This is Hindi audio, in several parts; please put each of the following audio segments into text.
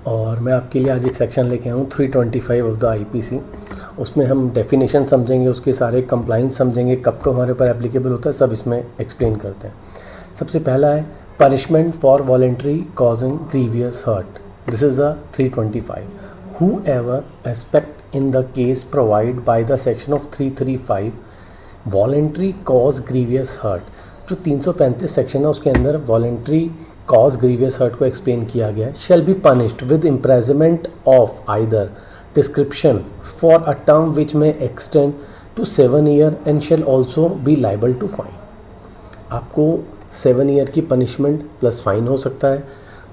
और मैं आपके लिए आज एक सेक्शन लेके आया हूँ 325 ऑफ द आईपीसी। उसमें हम डेफिनेशन समझेंगे, उसके सारे कंप्लाइंस समझेंगे, कब कब हमारे ऊपर एप्लीकेबल होता है, सब इसमें एक्सप्लेन करते हैं। सबसे पहला है punishment for voluntary causing grievous hurt. This is the 325। whoever aspect in the case provided by the section of 335 voluntary cause grievous hurt। जो 335 सेक्शन है उसके अंदर वॉलेंट्री कॉज ग्रीवियस हर्ट को एक्सप्लेन किया गया है। Shall be punished with imprisonment of either description for a term which may extend to 7 year and shall also be liable to fine. आपको 7 ईयर की पनिशमेंट प्लस फाइन हो सकता है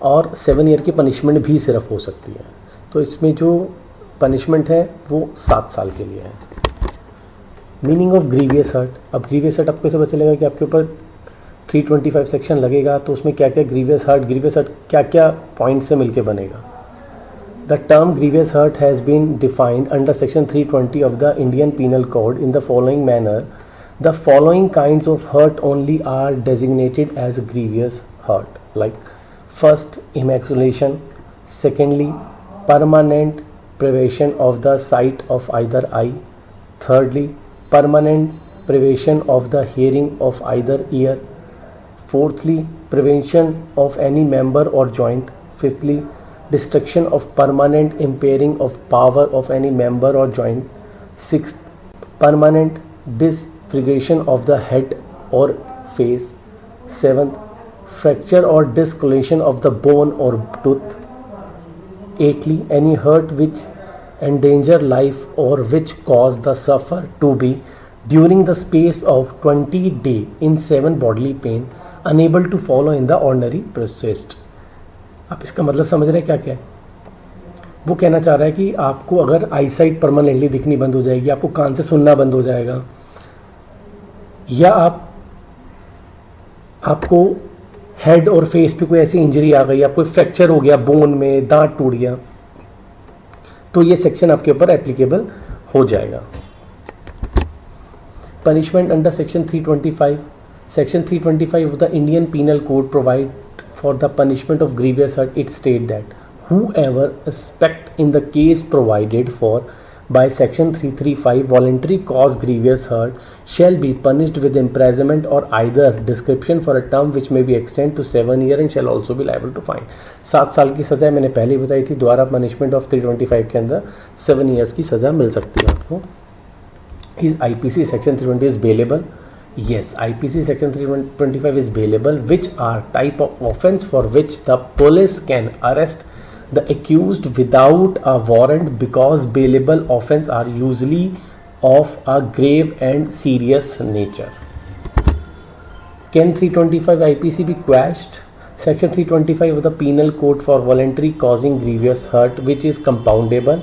और 7 ईयर की पनिशमेंट भी सिर्फ हो सकती है। तो इसमें जो पनिशमेंट है वो 7 साल के लिए है। Meaning of grievous hurt. अब ग्रीवियस हर्ट आपको कैसे पता चलेगा कि आपके ऊपर 325 सेक्शन लगेगा तो उसमें क्या क्या ग्रीवियस हर्ट क्या क्या पॉइंट से मिलके बनेगा। The term grievous hurt has been defined under section 320 of the Indian penal code in the following manner. The following kinds of hurt only are designated as grievous hurt, like first emasculation, secondly permanent privation of the sight of either eye, thirdly permanent privation of the hearing of either ear, fourthly prevention of any member or joint, fifthly destruction of permanent impairing of power of any member or joint, sixth permanent disfiguration of the head or face, seventh fracture or discoloration of the bone or tooth, eighthly any hurt which endanger life or which cause the sufferer to be during the space of 20 days in 7 bodily pain unable to follow in the ordinary process। आप इसका मतलब समझ रहे हैं क्या क्या है? वो कहना चाह रहा है कि आपको अगर आईसाइट परमानेंटली दिखनी बंद हो जाएगी, आपको कान से सुनना बंद हो जाएगा, या आपको हेड और फेस पे कोई ऐसी इंजरी आ गई, आपको फ्रैक्चर हो गया बोन में, दांत टूट गया, तो ये सेक्शन आपके ऊपर एप्लीकेबल हो जाएगा। Punishment under section 325। Section 325 of the Indian penal code provide for the punishment of grievous hurt. It state that whoever aspect in the case provided for by section 335 voluntary cause grievous hurt shall be punished with imprisonment or either description for a term which may be extended to 7 years and shall also be liable to fine। 7 साल की सज़ा मैंने पहले ही बताई थी। द्वारा पनिशमेंट ऑफ 325 के अंदर 7 ईयर्स की सज़ा मिल सकती है आपको। Is IPC section 320 is bailable? Yes, IPC section 325 is bailable, which are type of offence for which the police can arrest the accused without a warrant because bailable offence are usually of a grave and serious nature। Can 325 IPC be quashed? Section 325 of the Penal Code for voluntary causing grievous hurt, which is compoundable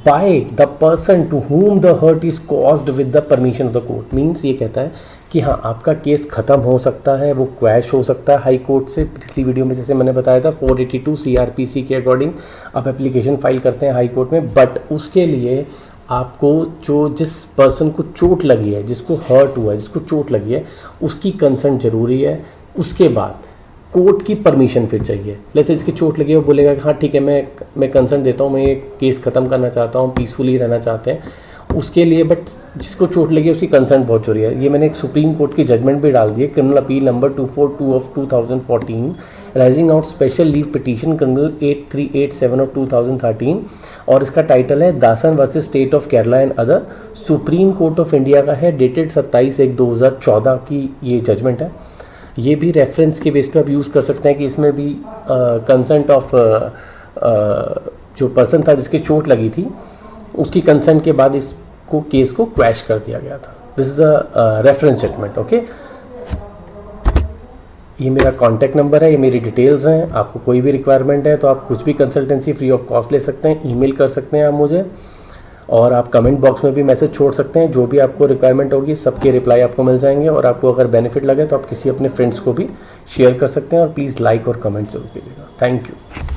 by the person to whom the hurt is caused with the permission of the court। Means ये कहता है कि हाँ आपका केस ख़त्म हो सकता है, वो क्वैश हो सकता है हाई कोर्ट से। पिछली वीडियो में जैसे मैंने बताया था 482 CRPC के अकॉर्डिंग आप एप्लीकेशन फाइल करते हैं हाई कोर्ट में, बट उसके लिए आपको जो जिस पर्सन को चोट लगी है, जिसको हर्ट हुआ है, जिसको चोट लगी है, उसकी कंसर्न जरूरी है। उसके बाद कोर्ट की परमिशन फिर चाहिए। जैसे जिसकी चोट लगी है वो बोलेगा कि हाँ ठीक है मैं कंसर्न देता हूँ, मैं ये केस ख़त्म करना चाहता हूँ, पीसफुली रहना चाहते हैं उसके लिए, बट जिसको चोट लगी है उसकी कंसर्न बहुत जरूरी है। ये मैंने एक सुप्रीम कोर्ट की जजमेंट भी डाल दी है, criminal appeal number 242 of 2014 arising out special leave petition criminal 8387 of 2013, और इसका टाइटल है Dasan versus state of Kerala and other. Supreme court of India का है, डेटेड 27/1/2014 की ये जजमेंट है। ये भी रेफरेंस के बेस पे आप यूज़ कर सकते हैं कि इसमें भी कंसेंट ऑफ जो पर्सन था जिसकी चोट लगी थी उसकी कंसेंट के बाद इसको केस को क्वैश कर दिया गया था। This is a reference judgement. Okay, ये मेरा कॉन्टैक्ट नंबर है, ये मेरी डिटेल्स हैं। आपको कोई भी रिक्वायरमेंट है तो आप कुछ भी कंसल्टेंसी फ्री ऑफ कॉस्ट ले सकते हैं, ईमेल कर सकते हैं आप मुझे, और आप कमेंट बॉक्स में भी मैसेज छोड़ सकते हैं। जो भी आपको रिक्वायरमेंट होगी सबके रिप्लाई आपको मिल जाएंगे, और आपको अगर बेनिफिट लगे तो आप किसी अपने फ्रेंड्स को भी शेयर कर सकते हैं। और प्लीज़ लाइक और कमेंट जरूर कीजिएगा। Thank you.